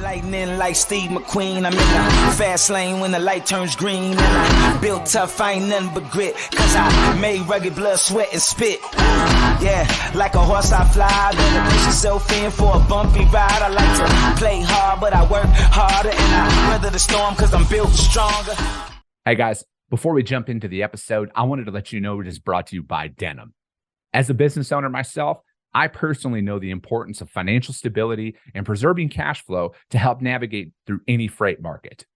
Lightning like Steve McQueen. I'm in the fast lane when the light turns green. And I built tough, I ain't nothing but grit. Cause I made rugged blood, sweat, and spit. Yeah, like a horse I fly. Better push yourself in for a bumpy ride. I like to play hard, but I work harder. And I weather the storm cause I'm built stronger. Hey guys, before we jump into the episode, I wanted to let you know it is brought to you by Denim. As a business owner myself, I personally know the importance of financial stability and preserving cash flow to help navigate through any freight market.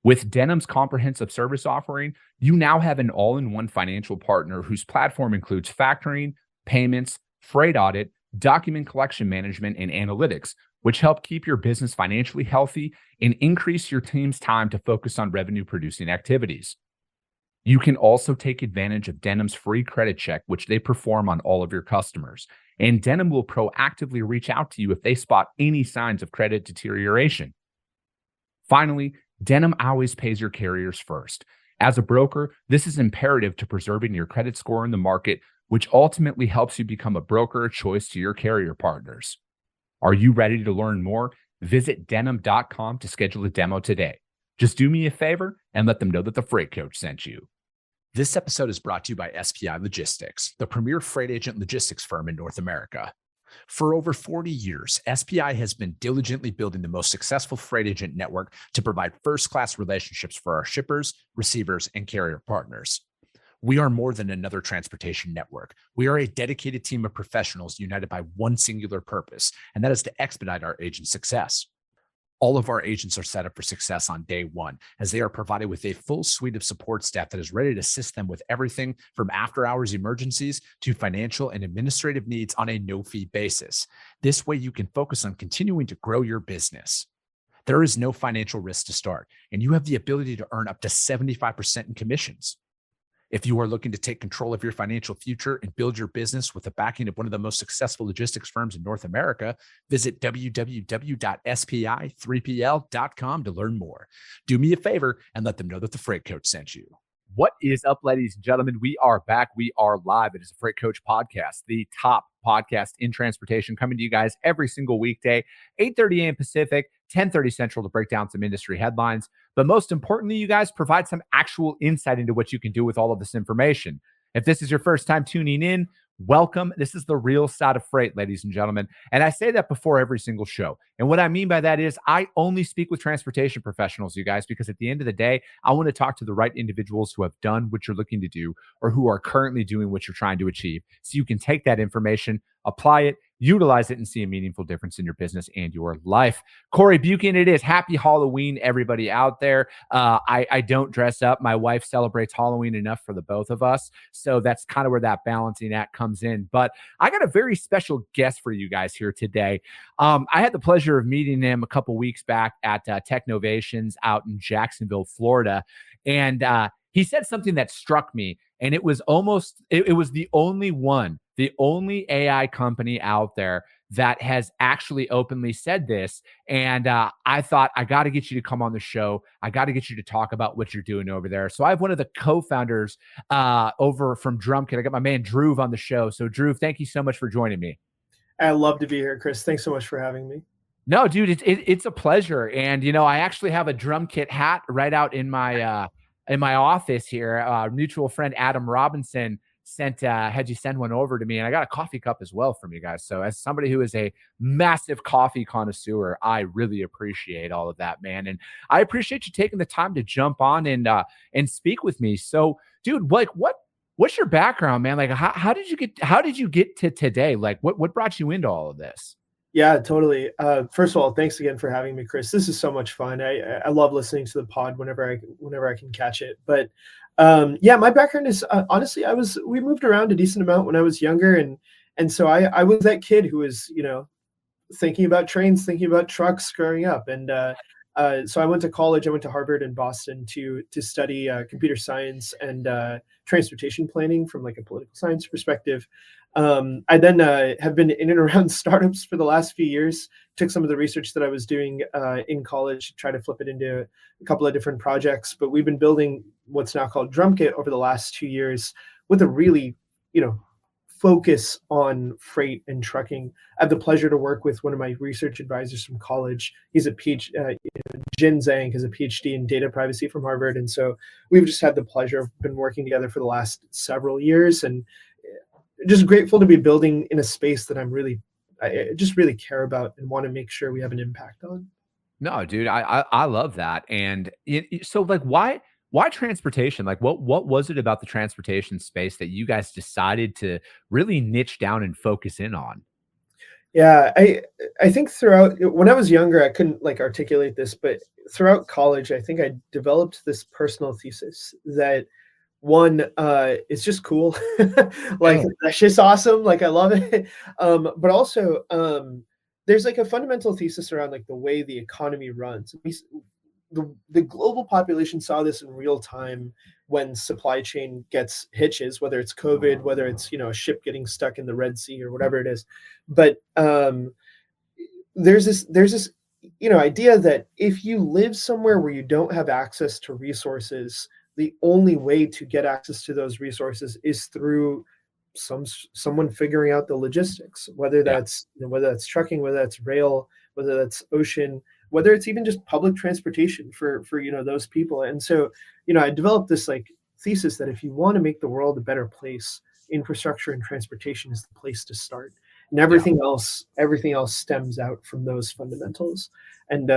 With Denim's comprehensive service offering, you now have an all-in-one financial partner whose platform includes factoring, payments, freight audit, document collection management, and analytics, which help keep your business financially healthy and increase your team's time to focus on revenue-producing activities. You can also take advantage of Denim's free credit check, which they perform on all of your customers. And Denim will proactively reach out to you if they spot any signs of credit deterioration. Finally, Denim always pays your carriers first. As a broker, this is imperative to preserving your credit score in the market, which ultimately helps you become a broker of choice to your carrier partners. Are you ready to learn more? Visit denim.com to schedule a demo today. Just do me a favor and let them know that the Freight Coach sent you. This episode is brought to you by SPI Logistics, the premier freight agent logistics firm in North America. For over 40 years, SPI has been diligently building the most successful freight agent network to provide first-class relationships for our shippers, receivers, and carrier partners. We are more than another transportation network. We are a dedicated team of professionals united by one singular purpose, and that is to expedite our agents' success. All of our agents are set up for success on day one, as they are provided with a full suite of support staff that is ready to assist them with everything from after-hours emergencies to financial and administrative needs on a no-fee basis. This way, you can focus on continuing to grow your business. There is no financial risk to start, and you have the ability to earn up to 75% in commissions. If you are looking to take control of your financial future and build your business with the backing of one of the most successful logistics firms in North America, visit www.spi3pl.com to learn more. Do me a favor and let them know that the Freight Coach sent you. What is up, ladies and gentlemen? We are back. We are live. It is a Freight Coach podcast, the top podcast in transportation, coming to you guys every single weekday, 8:30 a.m. Pacific, 10:30 Central, to break down some industry headlines. But most importantly, you guys provide some actual insight into what you can do with all of this information. If this is your first time tuning in, welcome. This is the real side of freight, ladies and gentlemen. And I say that before every single show. And what I mean by that is I only speak with transportation professionals, you guys, because at the end of the day, I want to talk to the right individuals who have done what you're looking to do or who are currently doing what you're trying to achieve. So you can take that information, apply it, utilize it, and see a meaningful difference in your business and your life. Corey Buchan, it is happy Halloween, everybody out there. I don't dress up. My wife celebrates Halloween enough for the both of us. So that's kind of where that balancing act comes in. But I got a very special guest for you guys here today. I had the pleasure of meeting him a couple weeks back at Technovations out in Jacksonville, Florida. And he said something that struck me. And it was it was the only AI company out there that has actually openly said this. And I thought, I got to get you to come on the show. I got to get you to talk about what you're doing over there. So I have one of the co-founders over from Drumkit. I got my man Dhruv on the show. So Dhruv, thank you so much for joining me. I love to be here, Chris. Thanks so much for having me. No, dude, it's a pleasure. And, you know, I actually have a Drumkit hat right out in my office here. Mutual friend Adam Robinson had you send one over to me, and I got a coffee cup as well from you guys. So as somebody who is a massive coffee connoisseur, I really appreciate all of that, man. And I appreciate you taking the time to jump on and speak with me. So, dude, like what's your background, man? Like how did you get to today? Like what brought you into all of this? Yeah, totally. First of all, thanks again for having me, Chris. This is so much fun. I love listening to the pod whenever I can catch it. But yeah, my background is honestly, we moved around a decent amount when I was younger, and so I was that kid who was, you know, thinking about trains, thinking about trucks growing up. And so I went to college. I went to Harvard in Boston to study computer science and transportation planning from like a political science perspective. I then have been in and around startups for the last few years. Took some of the research that I was doing in college to try to flip it into a couple of different projects. But we've been building what's now called Drumkit over the last 2 years with a really, focus on freight and trucking. I have the pleasure to work with one of my research advisors from college. He's a PhD, Jin Zhang is a PhD in data privacy from Harvard. And so we've just had the pleasure of been working together for the last several years, and just grateful to be building in a space that I just really care about and want to make sure we have an impact on. No, dude, I love that. And so like why transportation? Like what was it about the transportation space that you guys decided to really niche down and focus in on? Yeah, I think throughout when I was younger, I couldn't like articulate this, but throughout college, I think I developed this personal thesis that one it's just cool. Like Yeah. that shit's awesome. Like I love it. But also there's like a fundamental thesis around like the way the economy runs. The global population saw this in real time when supply chain gets hitches, whether it's COVID, whether it's, you know, a ship getting stuck in the Red Sea or whatever it is. But there's this you know idea that if you live somewhere where you don't have access to resources, the only way to get access to those resources is through someone figuring out the logistics, whether Yeah. that's whether that's trucking, whether that's rail, whether that's ocean, whether it's even just public transportation for those people. And so I developed this like thesis that if you want to make the world a better place, infrastructure and transportation is the place to start, and Yeah. everything else stems out from those fundamentals. And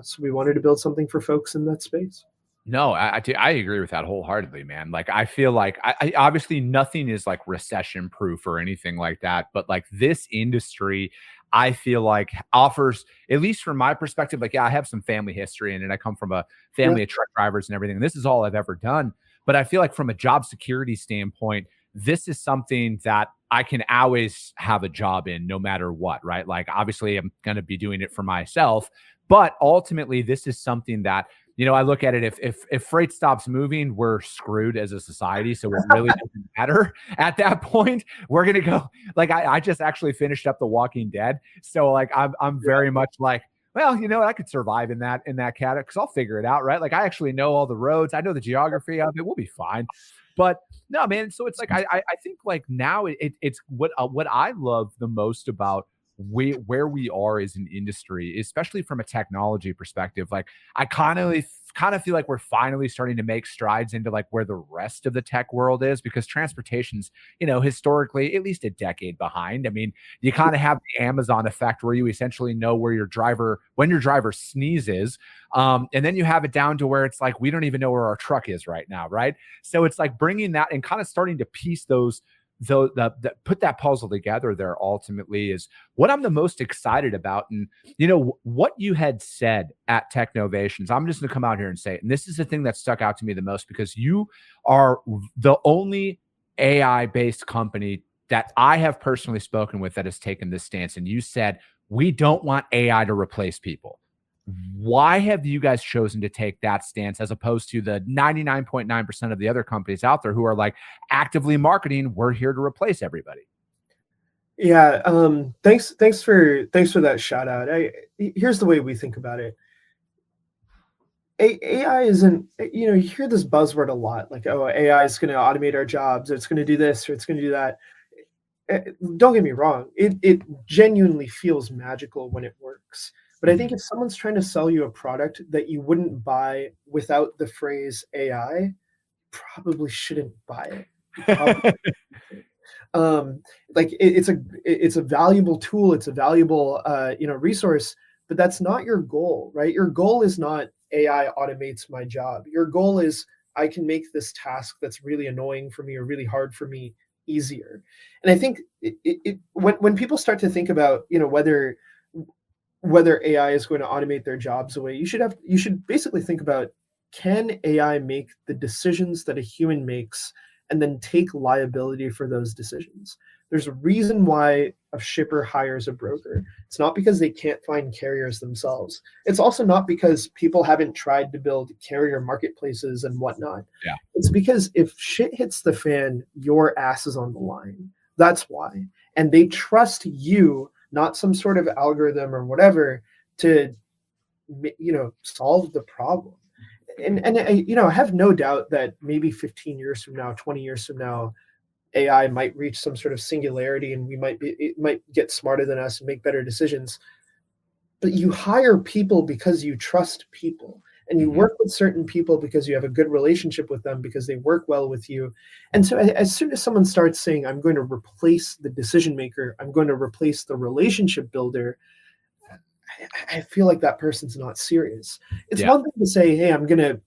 so we wanted to build something for folks in that space. No, I agree with that wholeheartedly, man. Like, I feel like I obviously nothing is like recession proof or anything like that, but like this industry, I feel like offers, at least from my perspective, like, yeah, I have some family history in it. I come from a Yeah. family of truck drivers and everything. And this is all I've ever done. But I feel like from a job security standpoint, this is something that I can always have a job in no matter what, right? Like, obviously, I'm going to be doing it for myself. But ultimately, this is something that I look at it, if freight stops moving, we're screwed as a society. So it really doesn't matter at that point. We're gonna go like I just actually finished up The Walking Dead. So like I'm very much like, well, I could survive in that category because I'll figure it out, right? Like I actually know all the roads, I know the geography of it, we'll be fine. But no, man. So it's like I think like now it's what I love the most about where we are as an industry, especially from a technology perspective. Like I kind of feel like we're finally starting to make strides into like where the rest of the tech world is, because transportation's, historically at least a decade behind. I mean, you kind of have the Amazon effect where you essentially know when your driver sneezes. And then you have it down to where it's like, we don't even know where our truck is right now. Right. So it's like bringing that and kind of starting to piece those put that puzzle together there ultimately is what I'm the most excited about. And what you had said at Technovations, I'm just gonna come out here and say it, and this is the thing that stuck out to me the most, because you are the only AI based company that I have personally spoken with that has taken this stance. And you said, we don't want AI to replace people. Why have you guys chosen to take that stance as opposed to the 99.9% of the other companies out there who are like actively marketing, we're here to replace everybody? Yeah. Thanks for that shout out. Here's the way we think about it. AI isn't, you hear this buzzword a lot, like, oh, AI is going to automate our jobs, or it's going to do this, or it's going to do that. Don't get me wrong. It genuinely feels magical when it works. But I think if someone's trying to sell you a product that you wouldn't buy without the phrase AI, probably shouldn't buy it. Like it's a valuable tool, it's a valuable resource, but that's not your goal, right? Your goal is not AI automates my job. Your goal is I can make this task that's really annoying for me or really hard for me easier. And I think when people start to think about whether AI is going to automate their jobs away, you should basically think about, can AI make the decisions that a human makes and then take liability for those decisions? There's a reason why a shipper hires a broker. It's not because they can't find carriers themselves. It's also not because people haven't tried to build carrier marketplaces and whatnot. Yeah. It's because if shit hits the fan, your ass is on the line. That's why. And they trust you, not some sort of algorithm or whatever, to solve the problem. And I have no doubt that maybe 15 years from now, 20 years from now, AI might reach some sort of singularity and it might get smarter than us and make better decisions. But you hire people because you trust people, and you work with certain people because you have a good relationship with them, because they work well with you. And so as soon as someone starts saying, I'm going to replace the decision maker, I'm going to replace the relationship builder, I feel like that person's not serious. It's one thing to say, hey, I'm going to,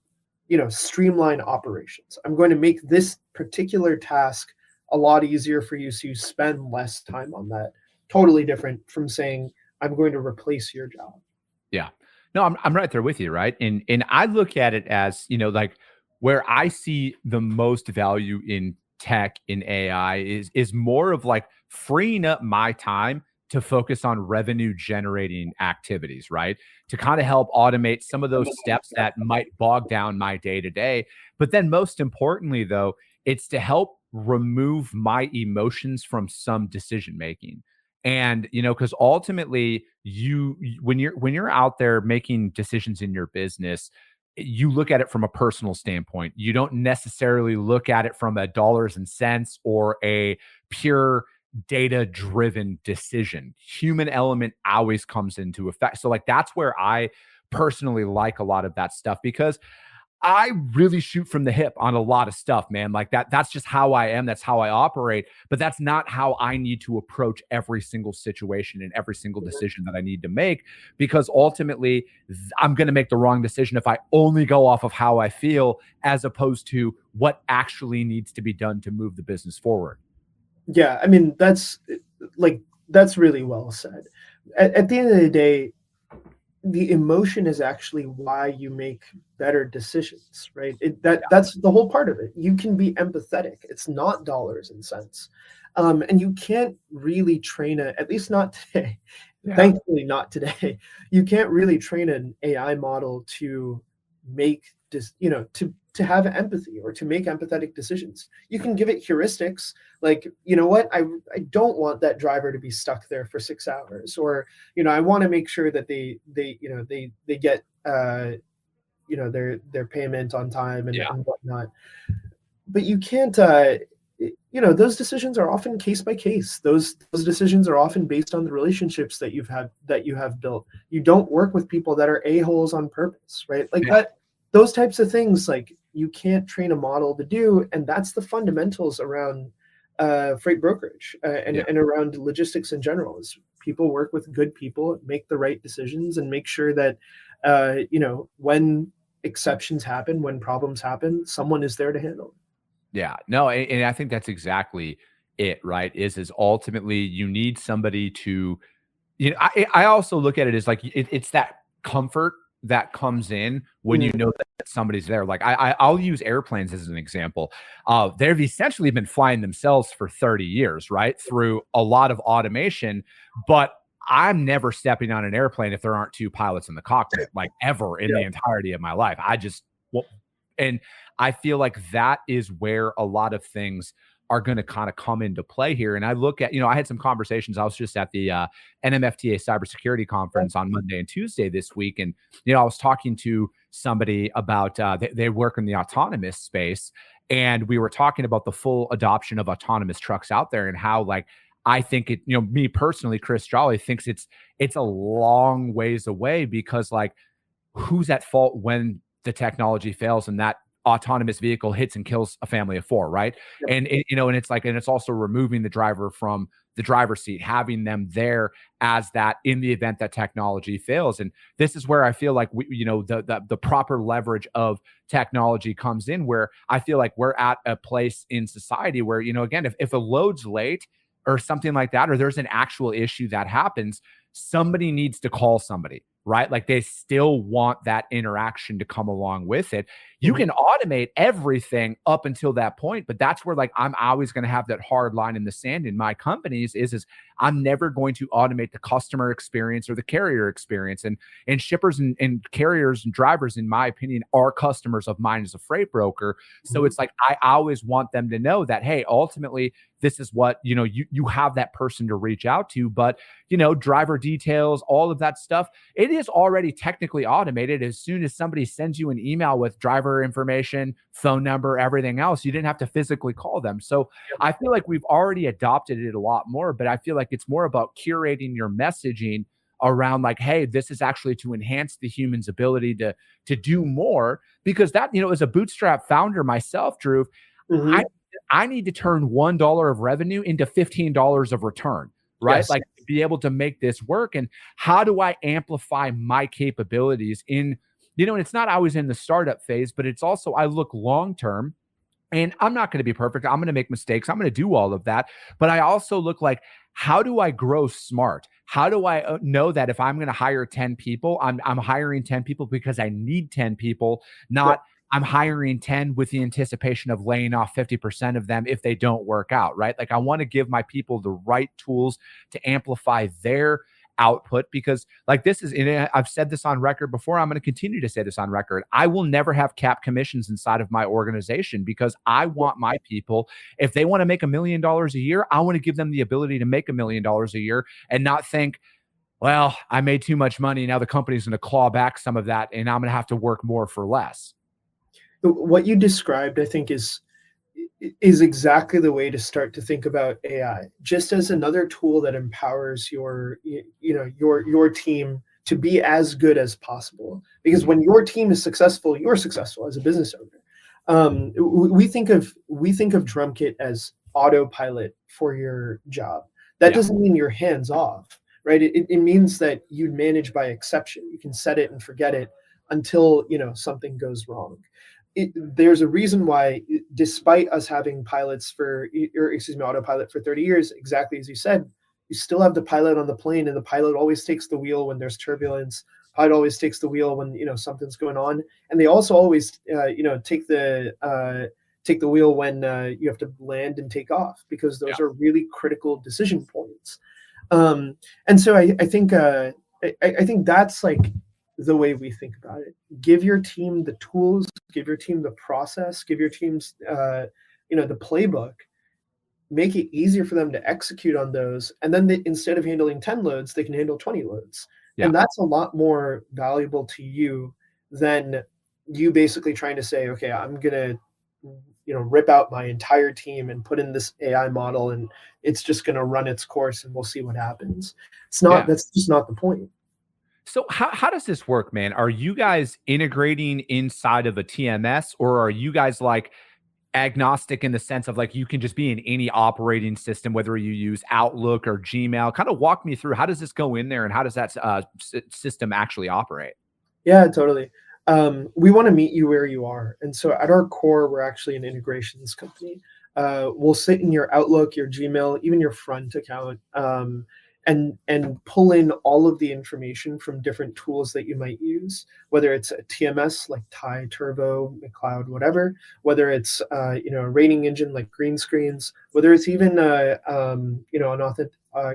streamline operations. I'm going to make this particular task a lot easier for you so you spend less time on that. Totally different from saying, I'm going to replace your job. Yeah. No, I'm right there with you, right? And I look at it as, like where I see the most value in tech, in AI is more of like freeing up my time to focus on revenue generating activities, right? To kind of help automate some of those steps that might bog down my day to day. But then most importantly, though, it's to help remove my emotions from some decision making. And, because ultimately when you're out there making decisions in your business, you look at it from a personal standpoint. You don't necessarily look at it from a dollars and cents or a pure data-driven decision. Human element always comes into effect. So like that's where I personally like a lot of that stuff, because I really shoot from the hip on a lot of stuff, man. Like that's just how I am. That's how I operate. But that's not how I need to approach every single situation and every single decision that I need to make, because ultimately I'm going to make the wrong decision if I only go off of how I feel as opposed to what actually needs to be done to move the business forward. Yeah, I mean, that's really well said. At the end of the day, the emotion is actually why you make better decisions, right? That's the whole part of it. You can be empathetic. It's not dollars and cents. And you can't really train at least not today. Yeah. Thankfully, not today. You can't really train an AI model to make to have empathy or to make empathetic decisions. You can give it heuristics like, you know what, I don't want that driver to be stuck there for 6 hours, or I want to make sure that they get their payment on time and whatnot. But you can't those decisions are often case by case. Those decisions are often based on the relationships that you have built. You don't work with people that are a-holes on purpose, right? Like that. Those types of things, like you can't train a model to do, and that's the fundamentals around freight brokerage and around logistics in general. Is people work with good people, make the right decisions, and make sure that when exceptions happen, when problems happen, someone is there to handle it. Yeah, no, and I think that's exactly it, right? Is ultimately you need somebody to, I also look at it as like it's that comfort that comes in when you know that somebody's there. Like I'll use airplanes as an example. They've essentially been flying themselves for 30 years, right? Through a lot of automation, but I'm never stepping on an airplane if there aren't 2 pilots in the cockpit, like ever in the entirety of my life. And I feel like that is where a lot of things are going to kind of come into play here. And I look at, I had some conversations. I was just at the NMFTA cybersecurity conference on Monday and Tuesday this week. And, I was talking to somebody about, they work in the autonomous space. And we were talking about the full adoption of autonomous trucks out there and how, like, I think it, me personally, Chris Jolly thinks it's a long ways away, because like who's at fault when the technology fails and that autonomous vehicle hits and kills a family of 4, right? Yep. And it's also removing the driver from the driver's seat, having them there as that in the event that technology fails. And this is where I feel like the proper leverage of technology comes in, where I feel like we're at a place in society where, again, if a load's late or something like that, or there's an actual issue that happens, somebody needs to call somebody, right? Like they still want that interaction to come along with it. You can automate everything up until that point, but that's where like I'm always going to have that hard line in the sand in my companies is I'm never going to automate the customer experience or the carrier experience. And shippers and carriers and drivers, in my opinion, are customers of mine as a freight broker. So it's like I always want them to know that, hey, ultimately, this is what, you have that person to reach out to. But, driver details, all of that stuff, it is already technically automated. As soon as somebody sends you an email with driver whatever information, phone number, everything else. You didn't have to physically call them. So I feel like we've already adopted it a lot more, but I feel like it's more about curating your messaging around like, hey, this is actually to enhance the human's ability to do more, because that, as a bootstrap founder myself, Dhruv, I need to turn $1 of revenue into $15 of return, right? Yes. Like to be able to make this work. And how do I amplify my capabilities in, and it's not always in the startup phase, but it's also, I look long-term. And I'm not going to be perfect. I'm going to make mistakes. I'm going to do all of that. But I also look like, how do I grow smart? How do I know that if I'm going to hire 10 people, I'm hiring 10 people because I need 10 people, not I'm hiring 10 with the anticipation of laying off 50% of them if they don't work out, right? Like I want to give my people the right tools to amplify their output, because like this is, and I've said this on record before, I'm going to continue to say this on record. I will never have cap commissions inside of my organization, because I want my people, if they want to make $1 million a year, I want to give them the ability to make $1 million a year and not think, well, I made too much money. Now the company's going to claw back some of that and I'm going to have to work more for less. What you described, I think, is exactly the way to start to think about AI, just as another tool that empowers your team to be as good as possible. Because when your team is successful, you're successful as a business owner. We think of Drumkit as autopilot for your job. That doesn't mean you're hands off, right? It means that you manage by exception. You can set it and forget it until something goes wrong. There's a reason why, despite us having autopilot for 30 years, exactly as you said, you still have the pilot on the plane, and the pilot always takes the wheel when there's turbulence. Pilot always takes the wheel when something's going on, and they also always take the wheel when you have to land and take off, because those are really critical decision points. And so I think that's like the way we think about it. Give your team the tools, give your team the process, give your teams, the playbook, make it easier for them to execute on those. And then instead of handling 10 loads, they can handle 20 loads. Yeah. And that's a lot more valuable to you than you basically trying to say, okay, I'm going to, rip out my entire team and put in this AI model and it's just going to run its course and we'll see what happens. It's not, that's just not the point. So how does this work, man? Are you guys integrating inside of a TMS, or are you guys like agnostic in the sense of like you can just be in any operating system, whether you use Outlook or Gmail? Kind of walk me through, how does this go in there and how does that system actually operate? Yeah, totally. We want to meet you where you are. And so at our core, we're actually an integrations company. We'll sit in your Outlook, your Gmail, even your front account, and pull in all of the information from different tools that you might use, whether it's a TMS like Tye, Turbo, McCloud, whatever, whether it's a rating engine like Green Screens, whether it's even an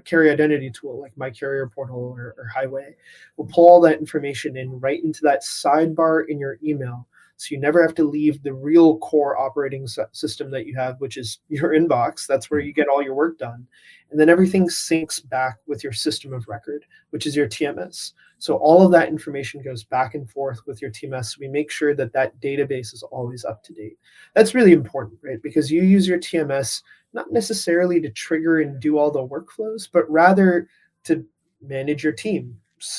carrier identity tool like My Carrier Portal or Highway. We'll pull all that information in right into that sidebar in your email. So you never have to leave the real core operating system that you have, which is your inbox. That's where you get all your work done. And then everything syncs back with your system of record, which is your TMS. So all of that information goes back and forth with your TMS. We make sure that that database is always up to date. That's really important, right? Because you use your TMS not necessarily to trigger and do all the workflows, but rather to manage your team,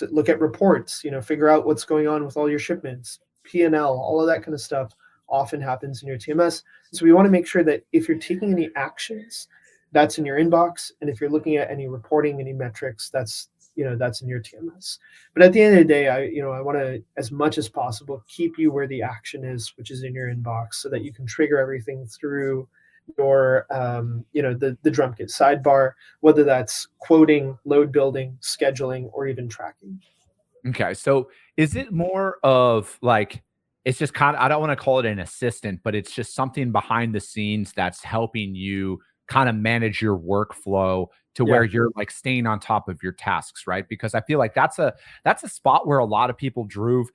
look at reports, figure out what's going on with all your shipments, P&L, all of that kind of stuff often happens in your TMS. So we want to make sure that if you're taking any actions, that's in your inbox. And if you're looking at any reporting, any metrics, that's in your TMS. But at the end of the day, I want to, as much as possible, keep you where the action is, which is in your inbox, so that you can trigger everything through your, the Drumkit sidebar, whether that's quoting, load building, scheduling, or even tracking. Okay. So is it more of like, it's just kind of, I don't want to call it an assistant, but it's just something behind the scenes that's helping you kind of manage your workflow to where you're like staying on top of your tasks, right? Because I feel like that's a spot where a lot of people, Dhruv,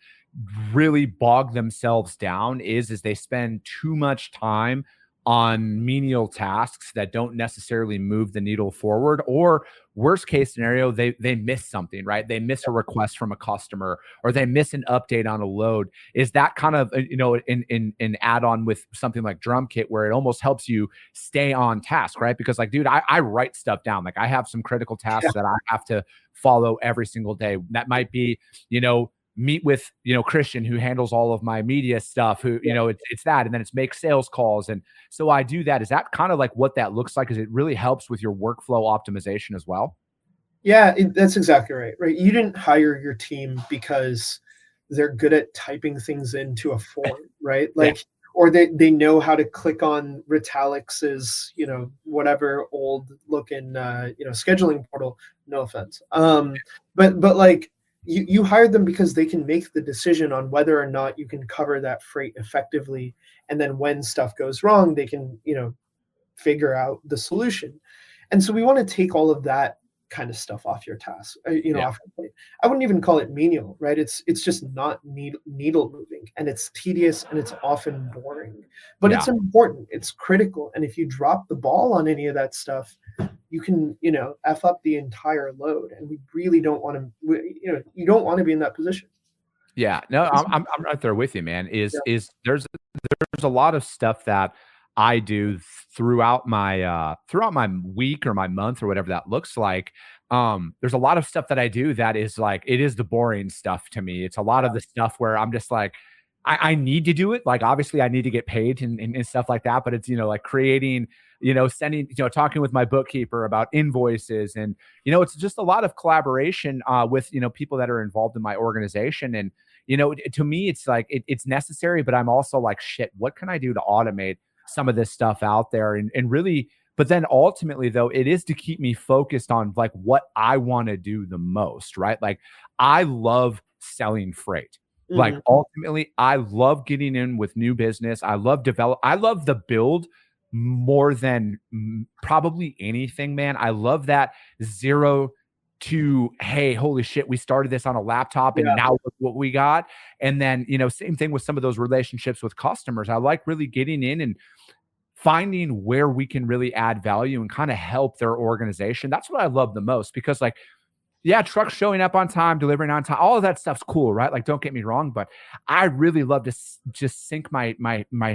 really bog themselves down is they spend too much time on menial tasks that don't necessarily move the needle forward, or worst case scenario, they miss something, right? They miss a request from a customer, or they miss an update on a load. Is that kind of, an add-on with something like Drumkit, where it almost helps you stay on task, right? Because like, dude, I write stuff down. Like I have some critical tasks that I have to follow every single day. That might be, meet with, Christian, who handles all of my media stuff, who, it's that, and then it's make sales calls. And so I do that. Is that kind of like what that looks like? Is it really helps with your workflow optimization as well? Yeah, that's exactly right. Right. You didn't hire your team because they're good at typing things into a form, right? Like, or they know how to click on Retalix's, whatever old looking, scheduling portal. No offense. But like, you hired them because they can make the decision on whether or not you can cover that freight effectively. And then when stuff goes wrong, they can, figure out the solution. And so we want to take all of that kind of stuff off your task, off your plate. I wouldn't even call it menial, right? It's just not needle moving, and it's tedious, and it's often boring, but it's important. It's critical. And if you drop the ball on any of that stuff, you can, F up the entire load. And we really don't want to, you don't want to be in that position. Yeah, no, I'm right there with you, man. There's a lot of stuff that I do throughout my week or my month or whatever that looks like. There's a lot of stuff that I do that is like, it is the boring stuff to me. It's a lot of the stuff where I'm just like, I need to do it. Like, obviously I need to get paid and stuff like that, but it's, like creating, sending, talking with my bookkeeper about invoices, and, it's just a lot of collaboration with, people that are involved in my organization. And, to me, it's like, it's necessary, but I'm also like, shit, what can I do to automate some of this stuff out there? And really, but then ultimately though, it is to keep me focused on like what I want to do the most, right? Like I love selling freight. Like ultimately, I love getting in with new business. I love the build more than probably anything, man. I love that 0 to, hey, holy shit, we started this on a laptop and now look what we got. And then, same thing with some of those relationships with customers. I like really getting in and finding where we can really add value and kind of help their organization. That's what I love the most, because like, yeah, trucks showing up on time, delivering on time, all of that stuff's cool, right? Like, don't get me wrong, but I really love to just sink my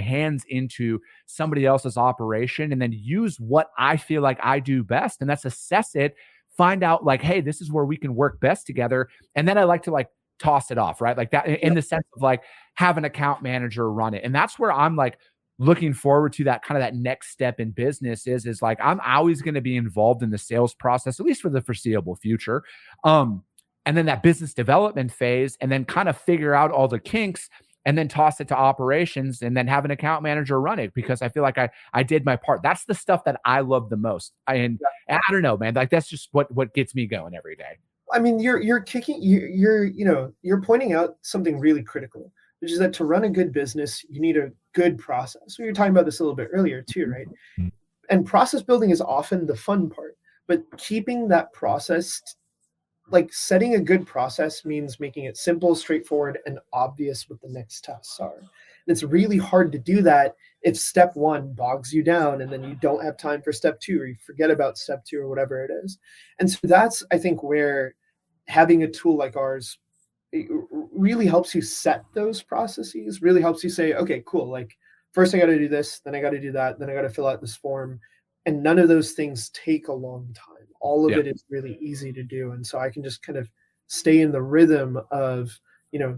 hands into somebody else's operation and then use what I feel like I do best, and that's assess it, find out like, hey, this is where we can work best together, and then I like to like toss it off, right? Like that, in the sense of like have an account manager run it, and that's where I'm like looking forward to that kind of that next step in business is like, I'm always going to be involved in the sales process, at least for the foreseeable future. And then that business development phase, and then kind of figure out all the kinks and then toss it to operations and then have an account manager run it, because I feel like I did my part. That's the stuff that I love the most. And I don't know, man, like that's just what gets me going every day. I mean, you're pointing out something really critical, which is that to run a good business, you need a good process. We were talking about this a little bit earlier too, right? And process building is often the fun part, but keeping that process, like setting a good process, means making it simple, straightforward, and obvious what the next tasks are. And it's really hard to do that if step 1 bogs you down and then you don't have time for step 2, or you forget about step 2 or whatever it is. And so that's, I think, where having a tool like ours, it really helps you set those processes, really helps you say, okay, cool. Like first I got to do this, then I got to do that, then I got to fill out this form. And none of those things take a long time. All of it is really easy to do. And so I can just kind of stay in the rhythm of,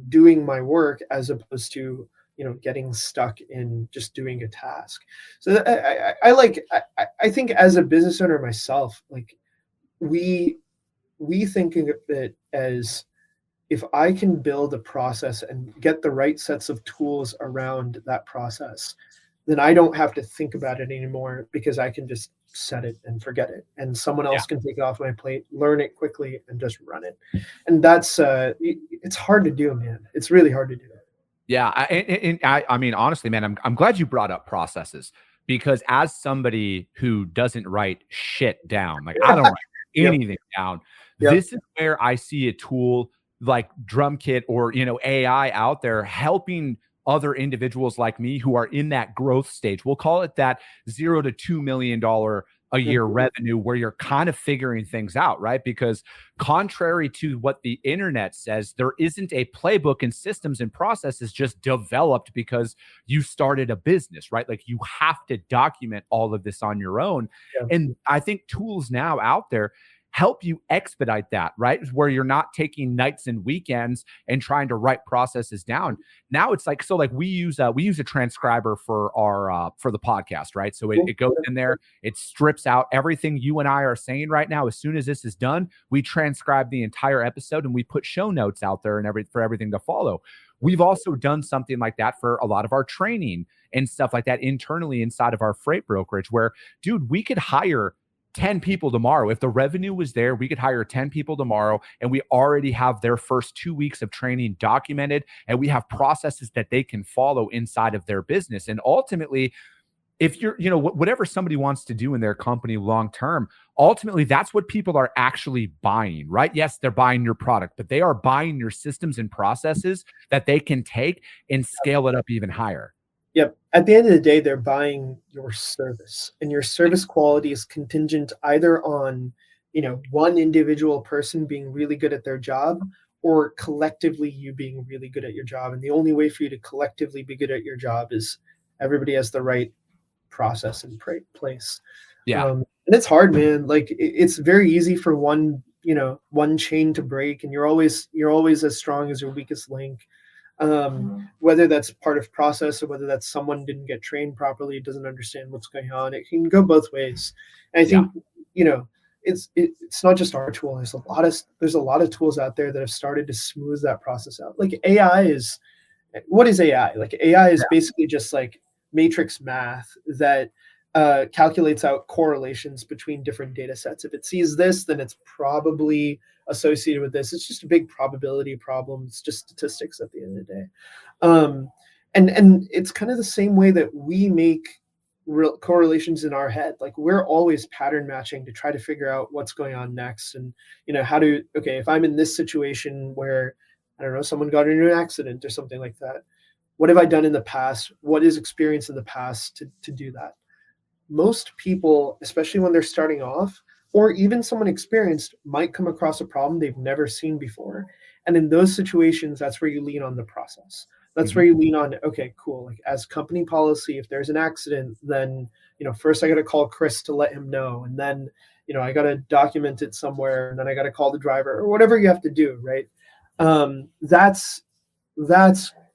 doing my work, as opposed to, getting stuck in just doing a task. So I think as a business owner myself, like we thinking of it as, if I can build a process and get the right sets of tools around that process, then I don't have to think about it anymore, because I can just set it and forget it. And someone else can take it off my plate, learn it quickly, and just run it. And that's, it's hard to do, man. It's really hard to do. Yeah. I mean, honestly, man, I'm glad you brought up processes, because as somebody who doesn't write shit down, like I don't write anything down, this is where I see a tool like Drumkit or, AI out there helping other individuals like me who are in that growth stage. We'll call it that $0 to $2 million a year revenue, where you're kind of figuring things out, right? Because contrary to what the internet says, there isn't a playbook, and systems and processes just developed because you started a business, right? Like, you have to document all of this on your own. Yeah. And I think tools now out there help you expedite that, right? Where you're not taking nights and weekends and trying to write processes down. Now it's like, so like we use a transcriber for our for the podcast, right? So it goes in there, it strips out everything you and I are saying right now. As soon as this is done, we transcribe the entire episode and we put show notes out there and for everything to follow. We've also done something like that for a lot of our training and stuff like that internally inside of our freight brokerage, where, dude, we could hire 10 people tomorrow. If the revenue was there, we could hire 10 people tomorrow, and we already have their first 2 weeks of training documented, and we have processes that they can follow inside of their business. And ultimately, if you're, whatever somebody wants to do in their company long term, ultimately that's what people are actually buying, right? Yes, they're buying your product, but they are buying your systems and processes that they can take and scale it up even higher. Yep. At the end of the day, they're buying your service, and your service quality is contingent either on, one individual person being really good at their job, or collectively you being really good at your job. And the only way for you to collectively be good at your job is everybody has the right process in place. Yeah. And it's hard, man. Like, it's very easy for one chain to break, and you're always as strong as your weakest link. Whether that's part of process or whether that's someone didn't get trained properly, doesn't understand what's going on. It can go both ways. And I think, it's not just our tool. There's a lot of tools out there that have started to smooth that process out. Like, what is AI? Like, AI is basically just like matrix math that calculates out correlations between different data sets. If it sees this, then it's probably associated with this. It's just a big probability problem. It's just statistics at the end of the day. And it's kind of the same way that we make real correlations in our head. Like, we're always pattern matching to try to figure out what's going on next. And, if I'm in this situation where, I don't know, someone got into an accident or something like that, what have I done in the past? What is experience in the past to do that? Most people, especially when they're starting off, or even someone experienced, might come across a problem they've never seen before. And in those situations, that's where you lean on the process. That's where you lean on, okay, cool. Like, as company policy, if there's an accident, then, first I got to call Chris to let him know. And then, I got to document it somewhere, and then I got to call the driver, or whatever you have to do. Right. That's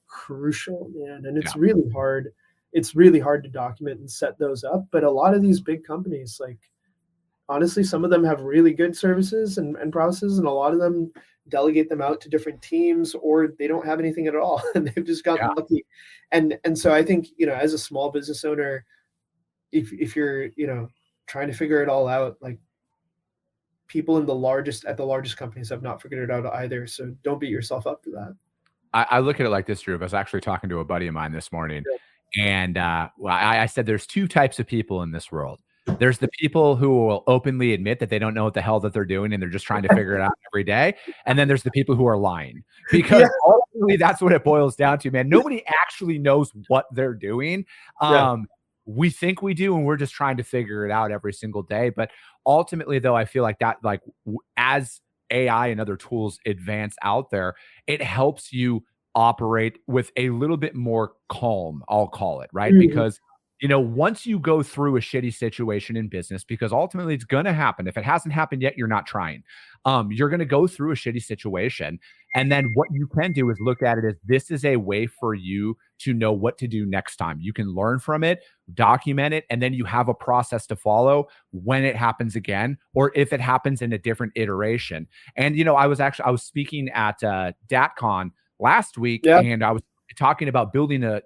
crucial, man. And it's really hard. It's really hard to document and set those up. But a lot of these big companies, like, honestly, some of them have really good services and processes, and a lot of them delegate them out to different teams, or they don't have anything at all, and they've just gotten lucky. And so I think, as a small business owner, if you're, trying to figure it all out, like, people at the largest companies have not figured it out either. So don't beat yourself up for that. I look at it like this, Drew. I was actually talking to a buddy of mine this morning, and I said there's two types of people in this world. There's the people who will openly admit that they don't know what the hell that they're doing, and they're just trying to figure it out every day. And then there's the people who are lying, because ultimately that's what it boils down to, man. Nobody actually knows what they're doing. We think we do, and we're just trying to figure it out every single day. But ultimately, though, I feel like that, as AI and other tools advance out there, it helps you operate with a little bit more calm, I'll call it, right? Because once you go through a shitty situation in business, because ultimately it's going to happen. If it hasn't happened yet, you're not trying. You're going to go through a shitty situation. And then what you can do is look at it as, this is a way for you to know what to do next time. You can learn from it, document it, and then you have a process to follow when it happens again, or if it happens in a different iteration. And, I was speaking at DatCon last week, and I was talking about building a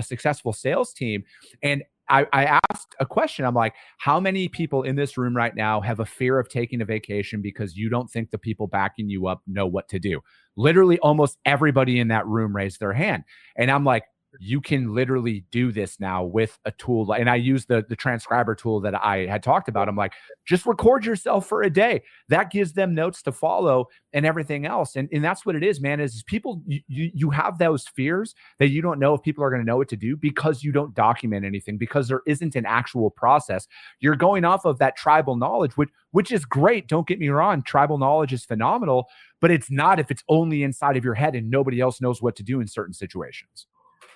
successful sales team. And I asked a question. I'm like, how many people in this room right now have a fear of taking a vacation because you don't think the people backing you up know what to do? Literally almost everybody in that room raised their hand. And I'm like, you can literally do this now with a tool. And I use the transcriber tool that I had talked about. I'm like, just record yourself for a day. That gives them notes to follow and everything else. And that's what it is, man, is people, you have those fears that you don't know if people are going to know what to do because you don't document anything, because there isn't an actual process. You're going off of that tribal knowledge, which is great. Don't get me wrong. Tribal knowledge is phenomenal, but it's not if it's only inside of your head and nobody else knows what to do in certain situations.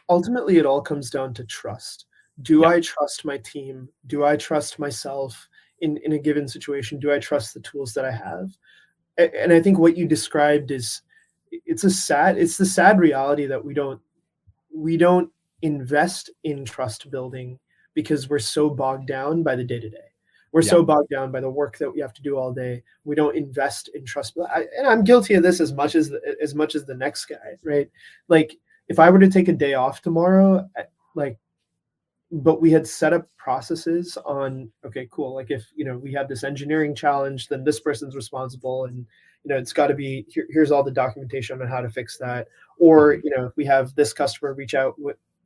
Ultimately, it all comes down to trust. Do I trust my team? Do I trust myself in a given situation? Do I trust the tools that I have? And I think what you described is it's the sad reality that we don't invest in trust building because we're so bogged down by the day-to-day. We're so bogged down by the work that we have to do all day. We don't invest in trust. And I'm guilty of this as much as the next guy, right? Like, if I were to take a day off tomorrow, but we had set up processes on, okay, cool. Like, if, we have this engineering challenge, then this person's responsible, and, it's got to be, here's all the documentation on how to fix that. Or, if we have this customer reach out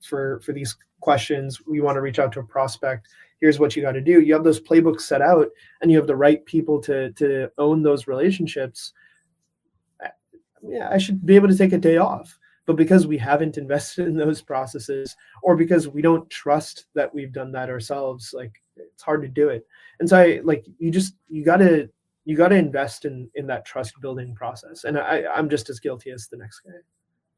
for these questions, we want to reach out to a prospect. Here's what you got to do. You have those playbooks set out, and you have the right people to own those relationships. Yeah, I should be able to take a day off. But because we haven't invested in those processes, or because we don't trust that we've done that ourselves, like, it's hard to do it. And so you gotta invest in that trust building process. And I'm just as guilty as the next guy.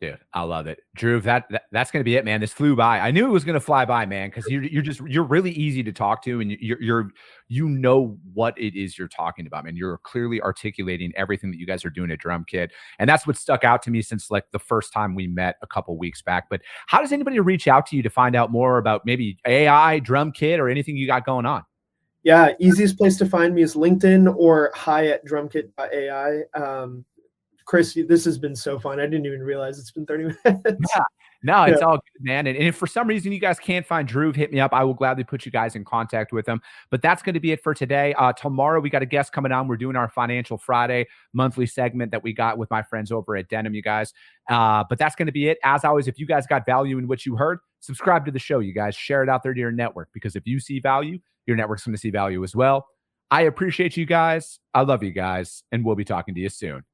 Dude, I love it. Dhruv, that's going to be it, man. This flew by. I knew it was going to fly by, man, because you're really easy to talk to, and you know what it is you're talking about, man. You're clearly articulating everything that you guys are doing at Drumkit, and that's what stuck out to me since like the first time we met a couple weeks back. But how does anybody reach out to you to find out more about maybe AI, Drumkit, or anything you got going on? Yeah, easiest place to find me is LinkedIn or hi@drumkit.ai. Chris, this has been so fun. I didn't even realize it's been 30 minutes. Yeah. No, it's all good, man. And if for some reason you guys can't find Dhruv, hit me up. I will gladly put you guys in contact with him. But that's going to be it for today. Tomorrow, we got a guest coming on. We're doing our Financial Friday monthly segment that we got with my friends over at Denim, you guys. But that's going to be it. As always, if you guys got value in what you heard, subscribe to the show, you guys. Share it out there to your network, because if you see value, your network's going to see value as well. I appreciate you guys. I love you guys. And we'll be talking to you soon.